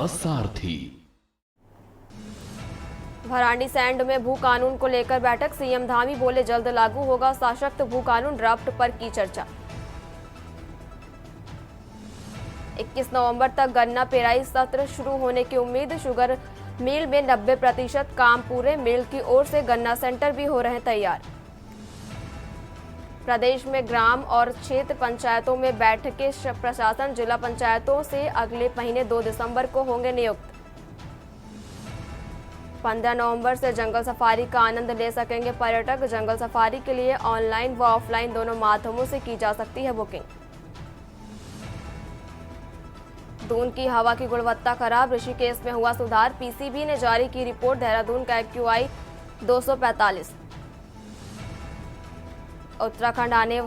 सारथी। Bharari sand में भू कानून को लेकर बैठक, सीएम धामी बोले जल्द लागू होगा सशक्त भू कानून, ड्राफ्ट पर की चर्चा। 21 नवंबर तक गन्ना पेराई सत्र शुरू होने की उम्मीद, शुगर मिल में 90% काम पूरे, मिल की ओर से गन्ना सेंटर भी हो रहे तैयार। प्रदेश में ग्राम और क्षेत्र पंचायतों में बैठकें, प्रशासन जिला पंचायतों से अगले महीने 2 दिसंबर को होंगे नियुक्त। 15 नवंबर से जंगल सफारी का आनंद ले सकेंगे पर्यटक, जंगल सफारी के लिए ऑनलाइन व ऑफलाइन दोनों माध्यमों से की जा सकती है बुकिंग। दून की हवा की गुणवत्ता खराब, ऋषिकेश में हुआ सुधार, पीसीबी ने जारी की रिपोर्ट, देहरादून का एक्यूआई 245। उत्तराखंड आने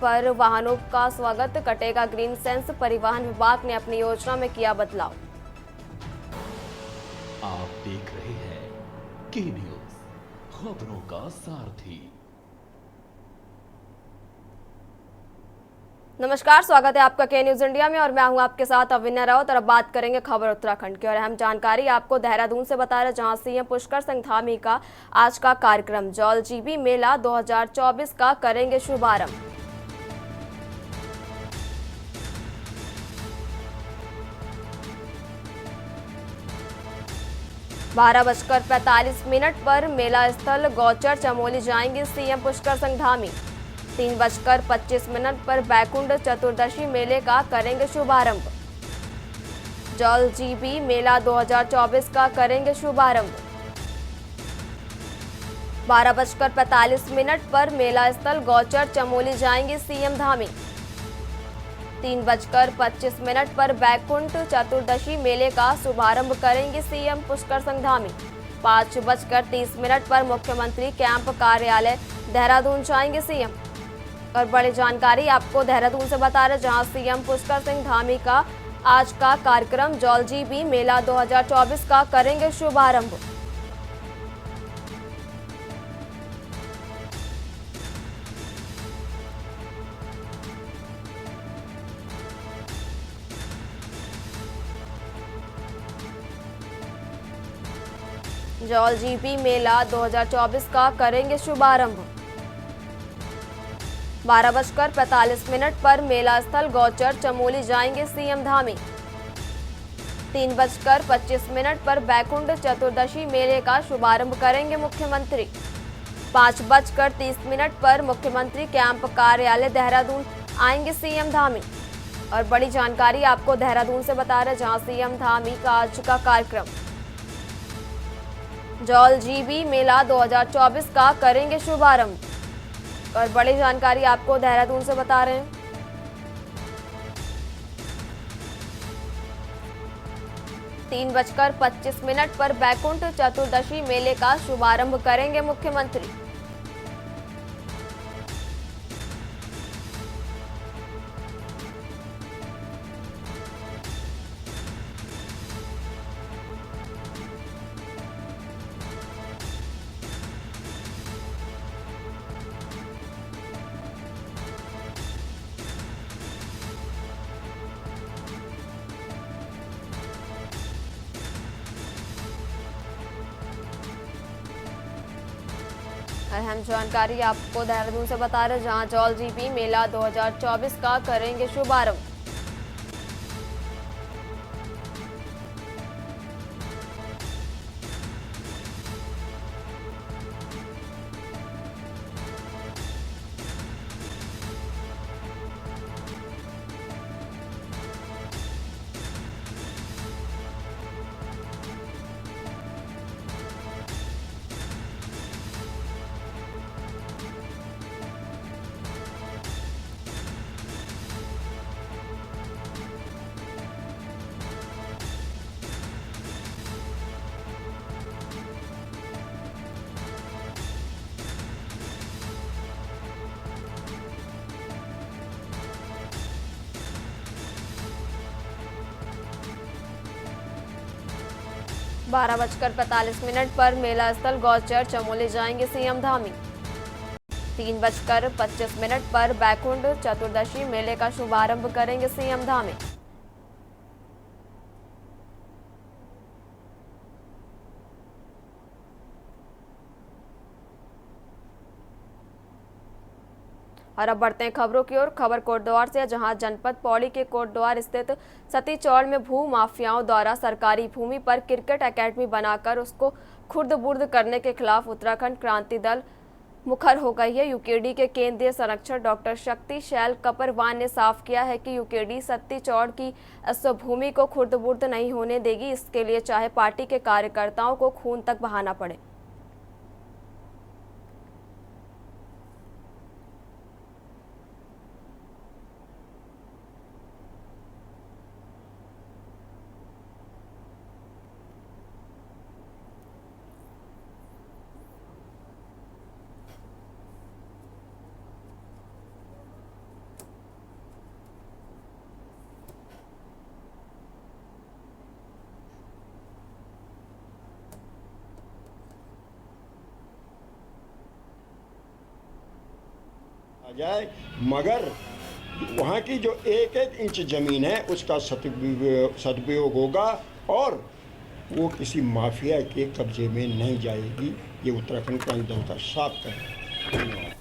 पर वाहनों का स्वागत, कटेगा ग्रीन सेंस, परिवहन विभाग ने अपनी योजना में किया बदलाव। आप देख रहे हैं के न्यूज, खबरों का सारथी। नमस्कार, स्वागत है आपका के न्यूज इंडिया में और मैं हूं आपके साथ अविन्या रावत। और अब बात करेंगे खबर उत्तराखंड की और अहम जानकारी आपको देहरादून से बता रहे, जहां सीएम पुष्कर सिंह धामी का आज का कार्यक्रम जौलजीबी मेला 2024 का करेंगे शुभारंभ। बारह बजकर 45 मिनट पर मेला स्थल गौचर चमोली जाएंगे सीएम पुष्कर सिंह धामी। 3:25 पर बैकुंठ चतुर्दशी मेले का करेंगे शुभारंभ। जौलजीबी मेला 2024 का करेंगे शुभारंभ। 12:45 पर मेला स्थल गौचर चमोली जाएंगे सीएम धामी। 3:25 पर बैकुंठ चतुर्दशी मेले का शुभारंभ करेंगे सीएम पुष्कर सिंह धामी। 5:30 पर मुख्यमंत्री कैंप कार्यालय देहरादून जाएंगे सीएम। और बड़ी जानकारी आपको देहरादून से बता रहे, जहां सीएम पुष्कर सिंह धामी का आज का कार्यक्रम जौलजीबी मेला 2024 का करेंगे शुभारंभ। जौलजीबी मेला 2024 का करेंगे शुभारंभ। 12:45 पर मेला स्थल गौचर चमोली जाएंगे सीएम धामी। 3:25 पर बैकुंठ चतुर्दशी मेले का शुभारंभ करेंगे मुख्यमंत्री। 5:30 पर मुख्यमंत्री कैंप कार्यालय देहरादून आएंगे सीएम धामी। और बड़ी जानकारी आपको देहरादून से बता रहे, जहां सीएम धामी का आज का कार्यक्रम जौलजीबी मेला 2024 का करेंगे शुभारंभ। और बड़ी जानकारी आपको देहरादून से बता रहे हैं, 3:25 पर बैकुंठ चतुर्दशी मेले का शुभारंभ करेंगे मुख्यमंत्री। अहम जानकारी आपको देहरादून से बता रहे, जहां जौलजीबी मेला 2024 का करेंगे शुभारंभ। बारह बजकर 45 पर मेला स्थल गौचर चमोली जाएंगे सीएम धामी। 3:25 पर बैकुंठ चतुर्दशी मेले का शुभारंभ करेंगे सीएम धामी। और अब बढ़ते हैं खबरों की ओर। खबर कोटद्वार से, जहां जनपद पौड़ी के कोटद्वार स्थित सती चौड़ में भू माफियाओं द्वारा सरकारी भूमि पर क्रिकेट एकेडमी बनाकर उसको खुर्द-बुर्द करने के खिलाफ उत्तराखंड क्रांति दल मुखर हो गई है। यूकेडी के केंद्रीय संरक्षक डॉक्टर शक्ति शैल कपरवान ने साफ किया है कि यूकेडी सती चौड़ की इस भूमि को खुर्द-बुर्द नहीं होने देगी। इसके लिए चाहे पार्टी के कार्यकर्ताओं को खून तक बहाना पड़े। आ जाए, मगर वहाँ की जो एक एक इंच ज़मीन है उसका सदुपयोग होगा और वो किसी माफिया के कब्जे में नहीं जाएगी। ये उत्तराखंड क्रांति दल का साफ कहना है। धन्यवाद।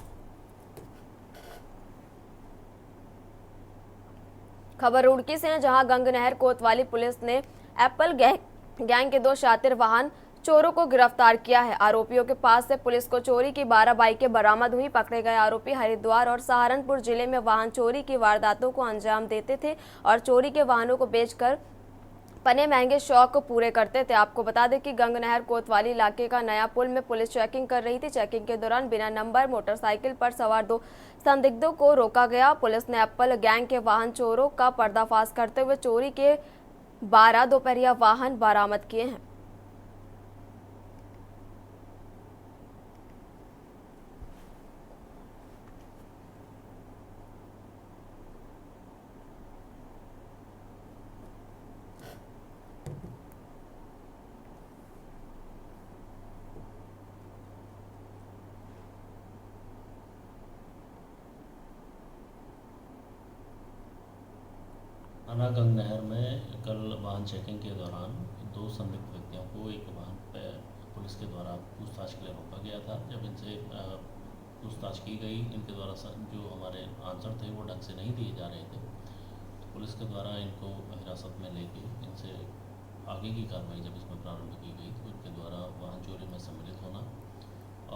खबर रुड़की से है, जहां गंगनहर कोतवाली पुलिस ने एप्पल गैंग के 2 शातिर वाहन चोरों को गिरफ्तार किया है। आरोपियों के पास से पुलिस को चोरी की 12 बाइकें बरामद हुई। पकड़े गए आरोपी हरिद्वार और सहारनपुर जिले में वाहन चोरी की वारदातों को अंजाम देते थे और चोरी के वाहनों को बेचकर पने महंगे शौक को पूरे करते थे। आपको बता दें कि गंगनहर कोतवाली इलाके का नया पुल में पुलिस चेकिंग कर रही थी। चेकिंग के दौरान बिना नंबर मोटरसाइकिल पर सवार 2 संदिग्धों को रोका गया। पुलिस ने एप्पल गैंग के वाहन चोरों का पर्दाफाश करते हुए चोरी के 12 दोपहिया वाहन बरामद किए हैं। थाना गंगनहर में कल वाहन चेकिंग के दौरान 2 संदिग्ध व्यक्तियों को एक वाहन पर पुलिस के द्वारा पूछताछ के लिए रोका गया था। जब इनसे पूछताछ की गई, इनके द्वारा जो हमारे आंसर थे वो ढंग से नहीं दिए जा रहे थे, तो पुलिस के द्वारा इनको हिरासत में लेके इनसे आगे की कार्रवाई जब इसमें प्रारंभ की गई तो इनके द्वारा वाहन चोरी में सम्मिलित होना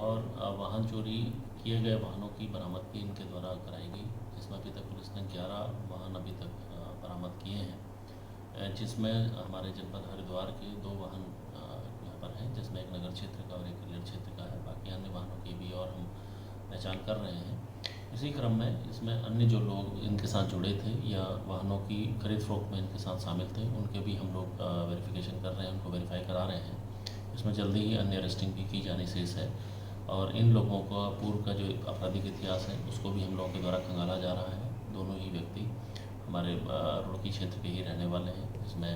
और वाहन चोरी किए गए वाहनों की बरामदगी इनके द्वारा कराई गई, जिसमें अभी तक पुलिस ने 11 वाहन अभी तक बरामद किए हैं, जिसमें हमारे जनपद हरिद्वार के 2 वाहन यहाँ पर हैं, जिसमें एक नगर क्षेत्र का और एक कलियर क्षेत्र का है। बाकी अन्य वाहनों की भी और हम पहचान कर रहे हैं। इसी क्रम में इसमें अन्य जो लोग इनके साथ जुड़े थे या वाहनों की खरीद फरोख्त में इनके साथ शामिल थे, उनके भी हम लोग वेरिफिकेशन कर रहे हैं, उनको वेरीफाई करा रहे हैं। इसमें जल्दी ही अन्य अरेस्टिंग भी की जानी शेष है और इन लोगों का पूर्व का जो आपराधिक इतिहास है उसको भी हम लोगों के द्वारा खंगाला जा रहा है। दोनों ही व्यक्ति हमारे रुड़की क्षेत्र के ही रहने वाले हैं, जिसमें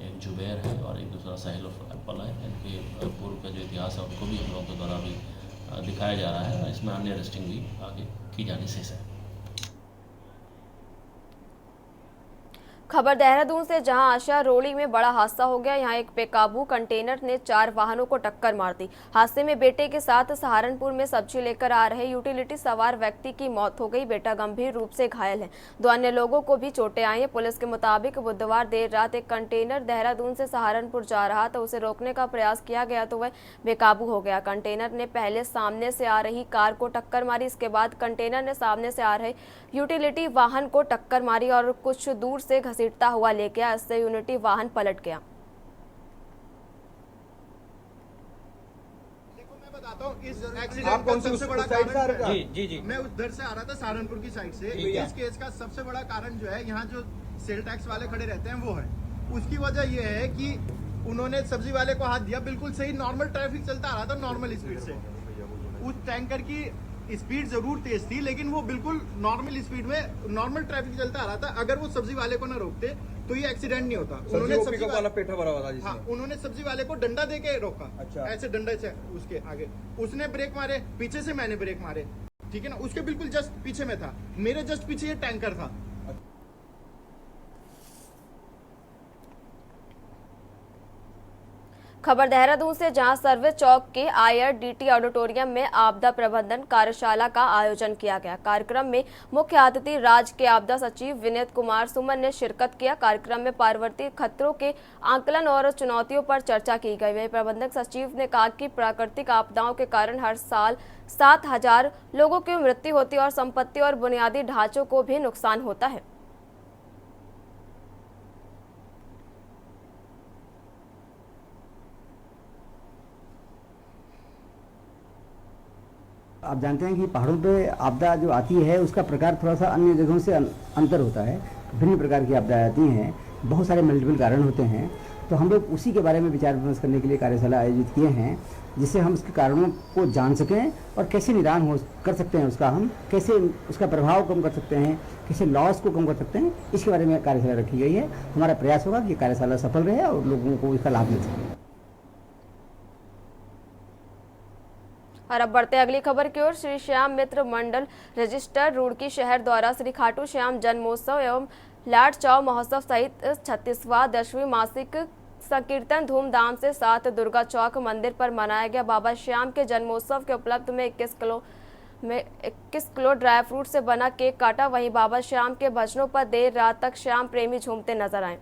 एक जुबैर है और एक दूसरा साहिल और एप्पल है। इनके पूर्व का जो इतिहास है उनको भी हम लोगों के द्वारा भी दिखाया जा रहा है और इसमें अन्य अरेस्टिंग भी आगे की जानी शेष है। खबर देहरादून से, जहां आशा रोड़ी में बड़ा हादसा हो गया। यहां एक बेकाबू कंटेनर ने 4 वाहनों को टक्कर मार दी। हादसे में बेटे के साथ सहारनपुर में सब्जी लेकर आ रहे यूटिलिटी सवार व्यक्ति की मौत हो गई। बेटा गंभीर रूप से घायल है। 2 अन्य लोगों को भी चोटें आई हैं। पुलिस के मुताबिक बुधवार देर रात एक कंटेनर देहरादून से सहारनपुर जा रहा था। उसे रोकने का प्रयास किया गया तो वह बेकाबू हो गया। कंटेनर ने पहले सामने से आ रही कार को टक्कर मारी। इसके बाद कंटेनर ने सामने से आ रहे यूटिलिटी वाहन को टक्कर मारी और कुछ दूर से घसीटता हुआ ले गया। इससे यूनिटी वाहन पलट गया। देखो मैं बताता हूँ इस एक्सीडेंट का सबसे बड़ा कारण जी मैं उधर से आ रहा था सहारनपुर की साइड से। इस केस का सबसे बड़ा कारण जो है, यहाँ जो सेल टैक्स वाले खड़े रहते हैं वो है। उसकी वजह ये है कि उन्होंने सब्जी वाले को हाथ दिया, बिल्कुल सही नॉर्मल ट्रैफिक चलता आ रहा था नॉर्मल स्पीड से। उस टैंकर की स्पीड जरूर तेज थी लेकिन वो बिल्कुल नॉर्मल स्पीड में नॉर्मल ट्रैफिक चलता आ रहा था। अगर वो सब्जी वाले को ना रोकते तो ये एक्सीडेंट नहीं होता। उन्होंने सब्जी वाला पेठा भरा हुआ था जिसमें। हाँ, उन्होंने सब्जी वाले को डंडा दे के रोका। अच्छा। ऐसे डंडे से उसके आगे उसने ब्रेक मारे, पीछे से मैंने ब्रेक मारे, ठीक है ना। उसके बिल्कुल जस्ट पीछे में था, मेरे जस्ट पीछे ये टैंकर था। खबर देहरादून से, जहां सर्विस चौक के IRDT ऑडिटोरियम में आपदा प्रबंधन कार्यशाला का आयोजन किया गया। कार्यक्रम में मुख्य अतिथि राज्य के आपदा सचिव विनीत कुमार सुमन ने शिरकत किया। कार्यक्रम में पार्वतीय खतरों के आकलन और चुनौतियों पर चर्चा की गई। वहीं प्रबंधक सचिव ने कहा कि प्राकृतिक आपदाओं के कारण हर साल 7,000 लोगों की मृत्यु होती है और संपत्ति और बुनियादी ढांचों को भी नुकसान होता है। आप जानते हैं कि पहाड़ों पे आपदा जो आती है उसका प्रकार थोड़ा सा अन्य जगहों से अंतर होता है। भिन्न प्रकार की आपदाएं आती हैं, बहुत सारे मल्टीपल कारण होते हैं। तो हम लोग उसी के बारे में विचार विमर्श करने के लिए कार्यशाला आयोजित किए हैं, जिससे हम उसके कारणों को जान सकें और कैसे निदान कर सकते हैं उसका, हम कैसे उसका प्रभाव कम कर सकते हैं, कैसे लॉस को कम कर सकते हैं, इसके बारे में कार्यशाला रखी गई है। हमारा प्रयास होगा कि कार्यशाला सफल रहे और लोगों को इसका लाभ मिल सके। और अब बढ़ते अगली खबर की ओर। श्री श्याम मित्र मंडल रजिस्टर रुड़की शहर द्वारा श्री खाटू श्याम जन्मोत्सव एवं लाट चौव महोत्सव सहित 36वां 10वीं मासिक संकीर्तन धूमधाम से 7 दुर्गा चौक मंदिर पर मनाया गया। बाबा श्याम के जन्मोत्सव के उपलक्ष्य में 21 किलो ड्राई फ्रूट से बना केक काटा। वहीं बाबा श्याम के भजनों पर देर रात तक श्याम प्रेमी झूमते नजर आए।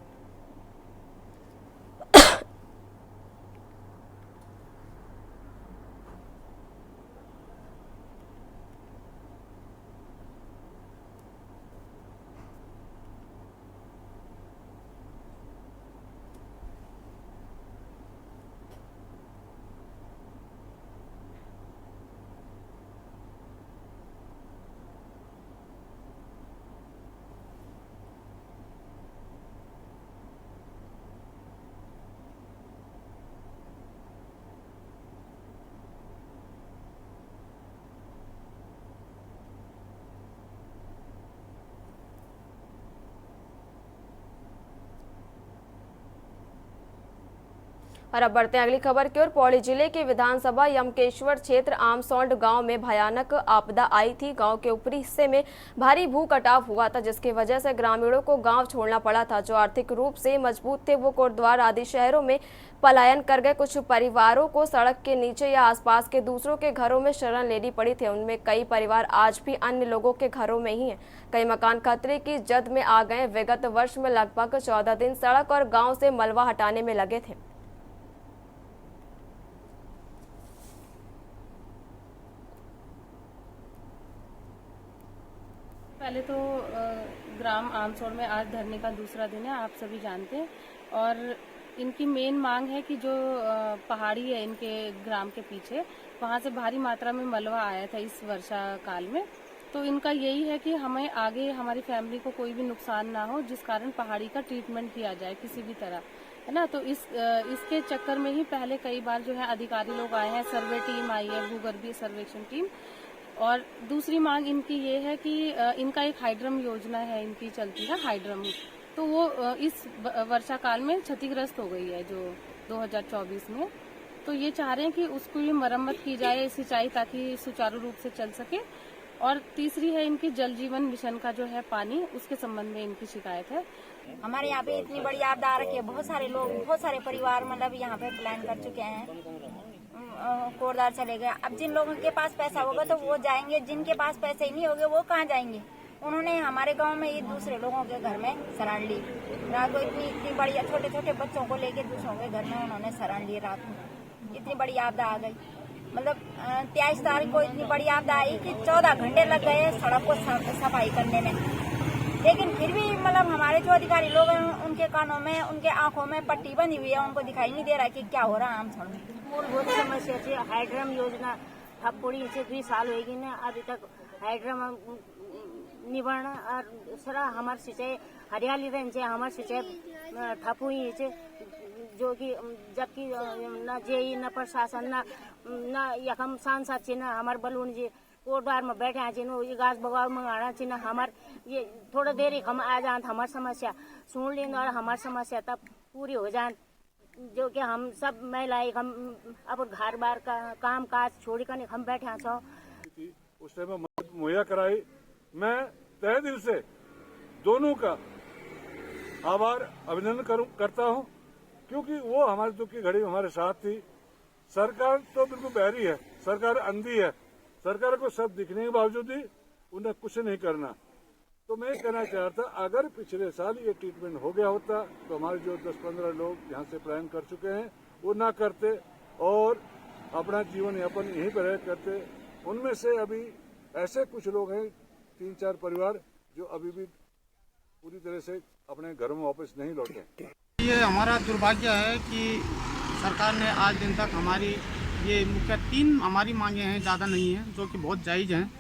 और अब बढ़ते हैं अगली खबर की ओर। पौड़ी जिले के विधानसभा यमकेश्वर क्षेत्र आमसौंड गांव में भयानक आपदा आई थी। गांव के ऊपरी हिस्से में भारी भू कटाव हुआ था, जिसकी वजह से ग्रामीणों को गांव छोड़ना पड़ा था। जो आर्थिक रूप से मजबूत थे वो कोटद्वार आदि शहरों में पलायन कर गए। कुछ परिवारों को सड़क के नीचे या आसपास के दूसरों के घरों में शरण लेनी पड़ी थी। उनमें कई परिवार आज भी अन्य लोगों के घरों में ही हैं। कई मकान खतरे की जद में आ गए। विगत वर्ष में लगभग 14 दिन सड़क और गाँव से मलबा हटाने में लगे थे। पहले तो ग्राम आमसौड़ में आज धरने का दूसरा दिन है, आप सभी जानते हैं। और इनकी मेन मांग है कि जो पहाड़ी है इनके ग्राम के पीछे, वहाँ से भारी मात्रा में मलबा आया था इस वर्षा काल में। तो इनका यही है कि हमें आगे हमारी फैमिली को कोई भी नुकसान ना हो, जिस कारण पहाड़ी का ट्रीटमेंट किया जाए किसी भी तरह, है ना। तो इसके चक्कर में ही पहले कई बार जो है अधिकारी लोग आए हैं, सर्वे टीम आई है, भूगर्भीय सर्वेक्षण टीम। और दूसरी मांग इनकी ये है कि इनका एक हाइड्रम योजना है, इनकी चलती है हाइड्रम, तो वो इस वर्षा काल में क्षतिग्रस्त हो गई है जो 2024 में। तो ये चाह रहे हैं कि उसको भी मरम्मत की जाए, सिंचाई ताकि सुचारू रूप से चल सके। और तीसरी है इनकी जल जीवन मिशन का जो है पानी, उसके संबंध में इनकी शिकायत है। हमारे यहाँ पे इतनी बड़ी आपदा आ रखी है, बहुत सारे लोग, बहुत सारे परिवार मतलब यहाँ पे प्लान कर चुके हैं, कोटद्वार चले गए। अब जिन लोगों के पास पैसा होगा तो वो जाएंगे, जिनके पास पैसे ही नहीं होंगे वो कहाँ जाएंगे। उन्होंने हमारे गांव में ये दूसरे लोगों के घर में शरण ली। रात को इतनी बड़ी, छोटे छोटे बच्चों को लेके दूसरों के घर में उन्होंने शरण ली। रात में इतनी बड़ी आपदा आ गई, मतलब 23 तारीख को इतनी बड़ी आपदा आई कि 14 घंटे लग गए सड़क को सफाई करने में। लेकिन फिर भी मतलब हमारे जो अधिकारी लोग हैं उनके कानों में, उनके आंखों में पट्टी बनी हुई है, उनको दिखाई नहीं दे रहा कि क्या हो रहा है आमसौड़ में। मूलभूत समस्या છે હાઇડ્રમ યોજના થપોડી છે 2 साल होगी ना, अभी तक हाइड्रम निवर्ण और सरा हमार सिंचाई हरियाली रहन છે, हमार सिंचाई ठप हुई છે, जो कि जबकि न जेई न प्रशासन न यकम सांसद छै न हमार बलून जी कोटद्वार में बैठे हैं नो ये गाछ बगाव मंगाना चाहिए ना। हमार ये थोड़ा देर हम आ जान हमार समस्या सुन लें और हमार समस्या तब पूरी हो जाए, जो कि हम सब महिलाएं हम अब घर बार का काम काज छोड़ कर हम बैठे हैं। उस टाइम मदद मुहैया कराई। मैं तहे दिल से दोनों का आभार अभिनंदन करता हूं क्योंकि वो हमारे दुख की घड़ी हमारे साथ थी। सरकार तो बिल्कुल बहरी है, सरकार अंधी है, सरकार को सब दिखने के बावजूद भी उन्हें कुछ नहीं करना। तो मैं कहना चाहता, अगर पिछले साल ये ट्रीटमेंट हो गया होता तो हमारे जो 10-15 लोग यहाँ से पलायन कर चुके हैं वो ना करते और अपना जीवन यापन यहीं पर रह करते। उनमें से अभी ऐसे कुछ लोग हैं, 3-4 परिवार, जो अभी भी पूरी तरह से अपने घरों में वापस नहीं लौटे। ये हमारा दुर्भाग्य है कि सरकार ने आज दिन तक हमारी ये मुख्य 3 हमारी मांगे हैं, ज़्यादा नहीं है, जो कि बहुत जायज़ हैं।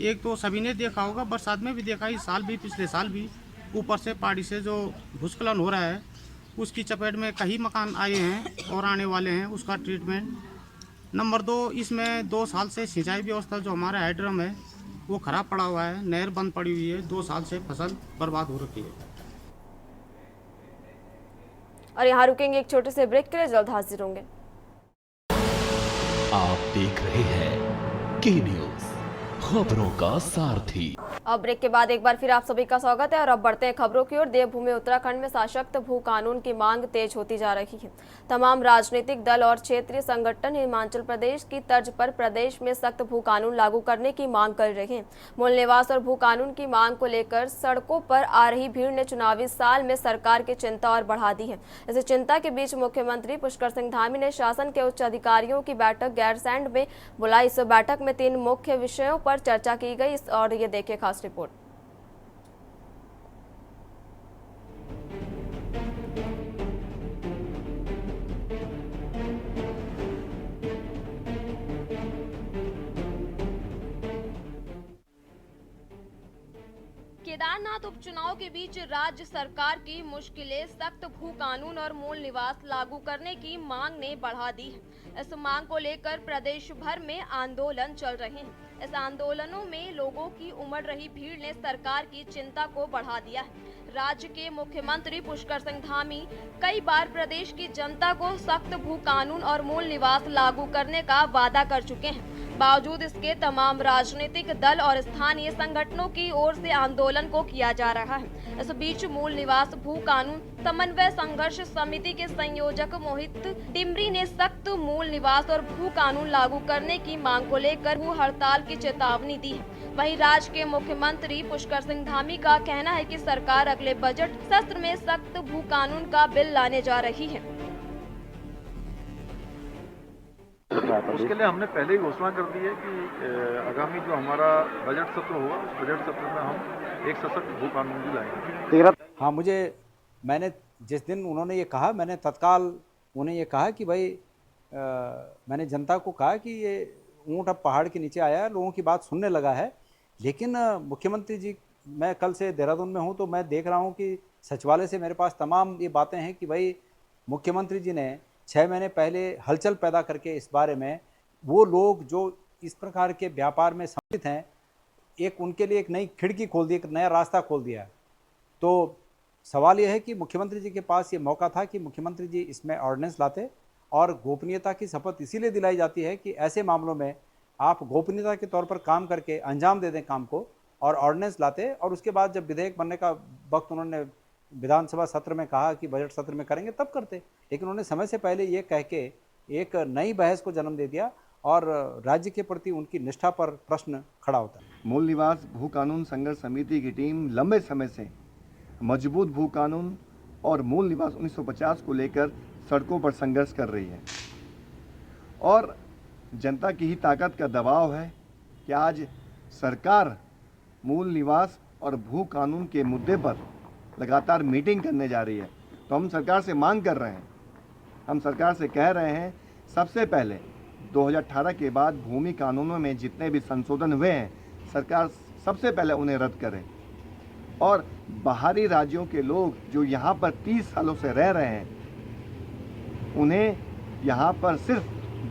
एक तो सभी ने देखा होगा, बरसात में भी देखा, इस साल भी, पिछले साल भी, ऊपर से पहाड़ी से जो भूस्खलन हो रहा है उसकी चपेट में कई मकान आए हैं और आने वाले हैं, उसका ट्रीटमेंट। नंबर 2, इसमें 2 साल से सिंचाई व्यवस्था जो हमारा हाइड्रम है वो ख़राब पड़ा हुआ है, नहर बंद पड़ी हुई है, 2 साल से फसल बर्बाद हो रखी है। और यहाँ रुकेंगे एक छोटे से ब्रेक के लिए, जल्द हाजिर होंगे। आप देख रहे हैं के न्यूज़, खबरों का सारथी। अब ब्रेक के बाद एक बार फिर आप सभी का स्वागत है और अब बढ़ते हैं खबरों की ओर। देवभूमि उत्तराखंड में सशक्त भू कानून की मांग तेज होती जा रही है। तमाम राजनीतिक दल और क्षेत्रीय संगठन हिमाचल प्रदेश की तर्ज पर प्रदेश में सख्त भू कानून लागू करने की मांग कर रहे हैं। मूल निवास और भू कानून की मांग को लेकर सड़कों पर आ रही भीड़ ने चुनावी साल में सरकार की चिंता और बढ़ा दी है। इस चिंता के बीच मुख्यमंत्री पुष्कर सिंह धामी ने शासन के उच्च अधिकारियों की बैठक गैरसैंण में बुलाई। इस बैठक में 3 मुख्य विषयों पर चर्चा की गई और ये देखिए खास रिपोर्ट। केदारनाथ उपचुनाव के बीच राज्य सरकार की मुश्किलें सख्त भू कानून और मूल निवास लागू करने की मांग ने बढ़ा दी है। इस मांग को लेकर प्रदेश भर में आंदोलन चल रहे हैं। इस आंदोलनों में लोगों की उमड़ रही भीड़ ने सरकार की चिंता को बढ़ा दिया है। राज्य के मुख्यमंत्री पुष्कर सिंह धामी कई बार प्रदेश की जनता को सख्त भू कानून और मूल निवास लागू करने का वादा कर चुके हैं। बावजूद इसके तमाम राजनीतिक दल और स्थानीय संगठनों की ओर से आंदोलन को किया जा रहा है। इस बीच मूल निवास भू कानून समन्वय संघर्ष समिति के संयोजक मोहित डिमरी ने सख्त मूल निवास और भू कानून लागू करने की मांग को लेकर भू हड़ताल की चेतावनी दी है। वहीं राज्य के मुख्यमंत्री पुष्कर सिंह धामी का कहना है कि सरकार अगले बजट सत्र में सख्त भू कानून का बिल लाने जा रही है। उसके लिए हमने पहले ही घोषणा कर दी है कि आगामी जो हमारा बजट सत्र होगा उस बजट सत्र में हम एक सशक्त भू कानून भी लाएंगे। हाँ, मैंने जिस दिन उन्होंने ये कहा, मैंने तत्काल उन्हें ये कहा कि भाई मैंने जनता को कहा कि ये ऊँट अब पहाड़ के नीचे आया है, लोगों की बात सुनने लगा है। लेकिन मुख्यमंत्री जी, मैं कल से देहरादून में हूँ तो मैं देख रहा हूँ कि सचिवालय से मेरे पास तमाम ये बातें हैं कि भाई मुख्यमंत्री जी ने 6 महीने पहले हलचल पैदा करके इस बारे में, वो लोग जो इस प्रकार के व्यापार में सम्मिलित हैं, एक उनके लिए एक नई खिड़की खोल दी, एक नया रास्ता खोल दिया। तो सवाल यह है कि मुख्यमंत्री जी के पास ये मौका था कि मुख्यमंत्री जी इसमें ऑर्डिनेंस लाते, और गोपनीयता की शपथ इसीलिए दिलाई जाती है कि ऐसे मामलों में आप गोपनीयता के तौर पर काम करके अंजाम दे दें काम को, और ऑर्डिनेंस लाते, और उसके बाद जब विधेयक बनने का वक्त उन्होंने विधानसभा सत्र में कहा कि बजट सत्र में करेंगे तब करते। लेकिन उन्होंने समय से पहले ये कह के एक नई बहस को जन्म दे दिया और राज्य के प्रति उनकी निष्ठा पर प्रश्न खड़ा होता है। मूल निवास भू कानून संघर्ष समिति की टीम लंबे समय से मजबूत भू कानून और मूल निवास 1950 को लेकर सड़कों पर संघर्ष कर रही है, और जनता की ही ताकत का दबाव है कि आज सरकार मूल निवास और भू कानून के मुद्दे पर लगातार मीटिंग करने जा रही है। तो हम सरकार से मांग कर रहे हैं, हम सरकार से कह रहे हैं, सबसे पहले 2018 के बाद भूमि कानूनों में जितने भी संशोधन हुए हैं, सरकार सबसे पहले उन्हें रद्द करे, और बाहरी राज्यों के लोग जो यहाँ पर 30 सालों से रह रहे हैं, उन्हें यहाँ पर सिर्फ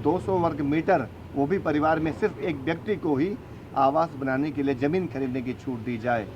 200 वर्ग मीटर, वो भी परिवार में सिर्फ एक व्यक्ति को ही आवास बनाने के लिए जमीन खरीदने की छूट दी जाए।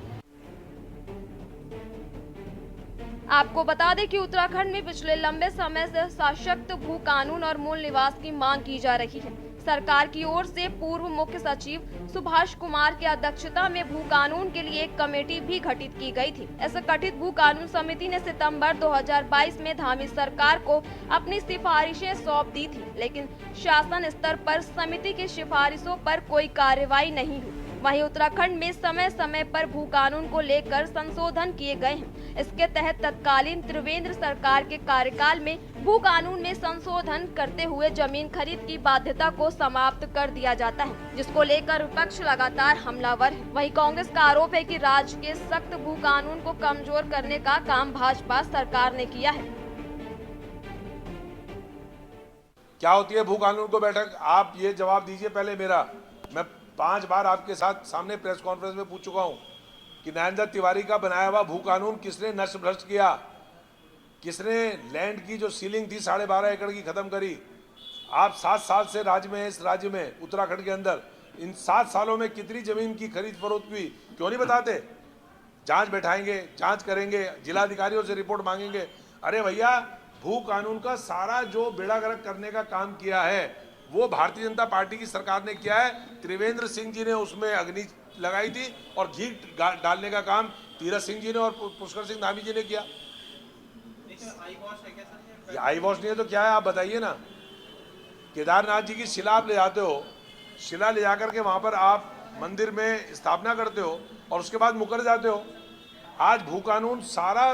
आपको बता दें कि उत्तराखंड में पिछले लंबे समय से सशक्त भू कानून और मूल निवास की मांग की जा रही है। सरकार की ओर से पूर्व मुख्य सचिव सुभाष कुमार की अध्यक्षता में भू कानून के लिए एक कमेटी भी गठित की गई थी। इस गठित भू कानून समिति ने सितंबर 2022 में धामी सरकार को अपनी सिफारिशें सौंप दी थी, लेकिन शासन स्तर पर समिति की सिफारिशों पर कोई कार्रवाई नहीं हुई। वहीं उत्तराखंड में समय समय पर भू कानून को लेकर संशोधन किए गए हैं। इसके तहत तत्कालीन त्रिवेंद्र सरकार के कार्यकाल में भू कानून में संशोधन करते हुए जमीन खरीद की बाध्यता को समाप्त कर दिया जाता है, जिसको लेकर विपक्ष लगातार हमलावर है। वहीं कांग्रेस का आरोप है कि राज्य के सख्त भू कानून को कमजोर करने का काम भाजपा सरकार ने किया है। क्या होती है भू कानून को बैठक? आप ये जवाब दीजिए पहले मेरा। मैं 5 बार आपके साथ सामने प्रेस कॉन्फ्रेंस में पूछ चुका हूं कि नरेंद्र तिवारी का बनाया हुआ भू कानून किसने नष्ट भ्रष्ट किया, किसने लैंड की जो सीलिंग थी 12.5 एकड़ की खत्म करी। आप 7 साल से राज्य में, इस राज्य में उत्तराखंड के अंदर इन 7 सालों में कितनी जमीन की खरीद फरोख्त हुई, क्यों नहीं बताते? जांच बैठाएंगे, जांच करेंगे, जिलाधिकारियों से रिपोर्ट मांगेंगे। अरे भैया, भू कानून का सारा जो बेड़ा गर्क करने का काम किया है वो भारतीय जनता पार्टी की सरकार ने किया है। त्रिवेंद्र सिंह जी ने उसमें अग्नि लगाई थी और घी डालने का काम तीरथ सिंह जी ने और पुष्कर सिंह धामी जी ने किया। आई वॉश नहीं है तो क्या है, आप बताइए ना। केदारनाथ जी की शिला आप ले जाते हो, शिला ले जाकर के वहां पर आप मंदिर में स्थापना करते हो और उसके बाद मुकर जाते हो। आज भू कानून सारा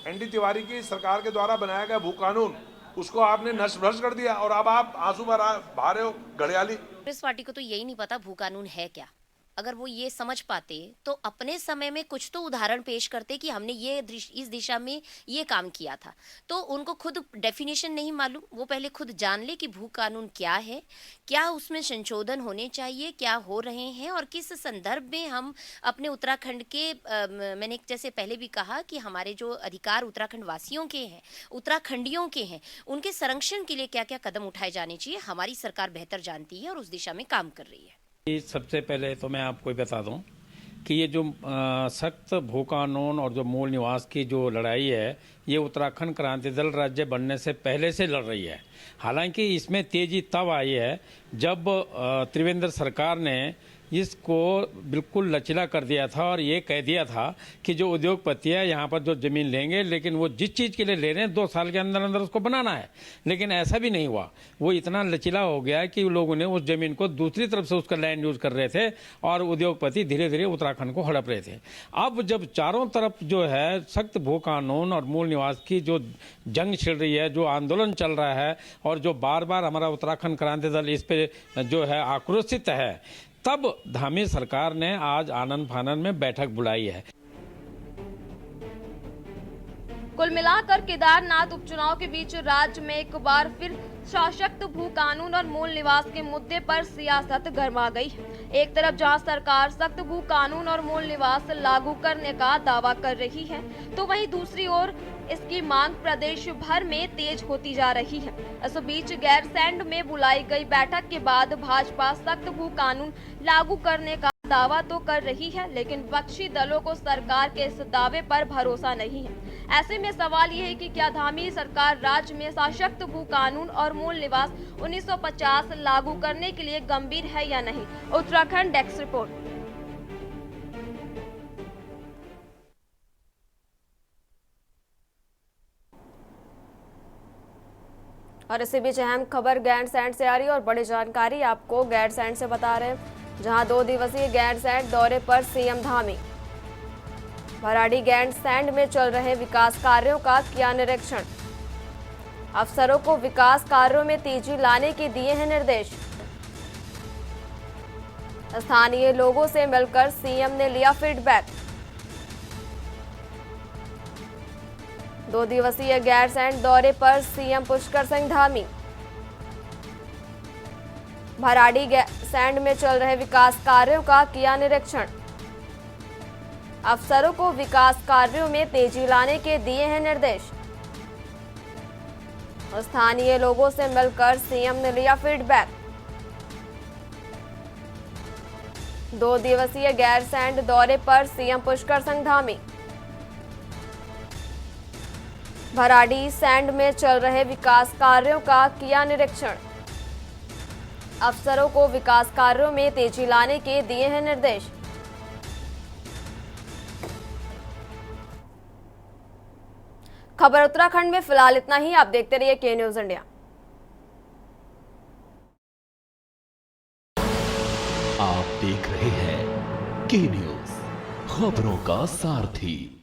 एनडी तिवारी की सरकार के द्वारा बनाया गया भू कानून, उसको आपने नष्ट भ्रष्ट कर दिया और अब आप आंसू बहा रहे हो घड़ियाली। कांग्रेस पार्टी को तो यही नहीं पता भू कानून है क्या। अगर वो ये समझ पाते तो अपने समय में कुछ तो उदाहरण पेश करते कि हमने ये इस दिशा में ये काम किया था। तो उनको खुद डेफिनेशन नहीं मालूम, वो पहले खुद जान ले कि भू कानून क्या है, क्या उसमें संशोधन होने चाहिए, क्या हो रहे हैं और किस संदर्भ में हम अपने उत्तराखंड के मैंने जैसे पहले भी कहा कि हमारे जो अधिकार उत्तराखंड वासियों के हैं, उत्तराखंडियों के हैं, उनके संरक्षण के लिए क्या क्या कदम उठाए जाने चाहिए, हमारी सरकार बेहतर जानती है और उस दिशा में काम कर रही है। सबसे पहले तो मैं आपको बता दूं कि ये जो सख्त भू कानून और जो मूल निवास की जो लड़ाई है, ये उत्तराखंड क्रांति दल राज्य बनने से पहले से लड़ रही है। हालांकि इसमें तेजी तब आई है जब त्रिवेंद्र सरकार ने इसको बिल्कुल लचीला कर दिया था और ये कह दिया था कि जो उद्योगपति है यहाँ पर जो ज़मीन लेंगे, लेकिन वो जिस चीज़ के लिए ले रहे हैं 2 साल के अंदर अंदर उसको बनाना है। लेकिन ऐसा भी नहीं हुआ, वो इतना लचीला हो गया कि लोगों ने उस ज़मीन को दूसरी तरफ से उसका लैंड यूज कर रहे थे और उद्योगपति धीरे धीरे उत्तराखंड को हड़प रहे थे। अब जब चारों तरफ जो है सख्त भू कानून और मूल निवास की जो जंग छिड़ रही है, जो आंदोलन चल रहा है और जो बार बार हमारा उत्तराखंड क्रांति दल इस पर जो है आक्रोशित है, तब धामी सरकार ने आज आनन फानन में बैठक बुलाई है। कुल मिलाकर केदारनाथ उपचुनाव के बीच राज्य में एक बार फिर सशक्त भू कानून और मूल निवास के मुद्दे पर सियासत गर्मा गई है। एक तरफ जहां सरकार सख्त भू कानून और मूल निवास लागू करने का दावा कर रही है, तो वहीं दूसरी ओर इसकी मांग प्रदेश भर में तेज होती जा रही है। इस बीच गैरसैंण में बुलाई गई बैठक के बाद भाजपा सख्त भू कानून लागू करने का दावा तो कर रही है, लेकिन विपक्षी दलों को सरकार के इस दावे पर भरोसा नहीं है। ऐसे में सवाल ये है कि क्या धामी सरकार राज्य में सशक्त भू कानून और मूल निवास 1950 लागू करने के लिए गंभीर है या नहीं। Uttarakhand desk report. और इसी बीच अहम खबर गैरसैंण से आ रही है और बड़ी जानकारी आपको गैरसैंण से बता रहे हैं, जहां 2 दिवसीय गैरसैंण दौरे पर सीएम धामी। भराड़ी गैरसैंण में चल रहे विकास कार्यों का किया निरीक्षण। अफसरों को विकास कार्यों में तेजी लाने के दिए हैं निर्देश। स्थानीय लोगों से मिलकर सीएम ने लिया फीडबैक। 2 दिवसीय गैरसैंण दौरे पर सीएम पुष्कर सिंह धामी। भराड़ी गैरसैंण में चल रहे विकास कार्यों का किया निरीक्षण। अफसरों को विकास कार्यों में तेजी लाने के दिए हैं निर्देश। स्थानीय लोगों से मिलकर सीएम ने लिया फीडबैक। 2 दिवसीय गैरसैंण दौरे पर सीएम पुष्कर सिंह धामी। भराड़ी सैंड में चल रहे विकास कार्यों का किया निरीक्षण। अफसरों को विकास कार्यों में तेजी लाने के दिए हैं निर्देश। खबर उत्तराखंड में फिलहाल इतना ही। आप देखते रहिए के न्यूज इंडिया। आप देख रहे हैं के न्यूज, खबरों का सारथी।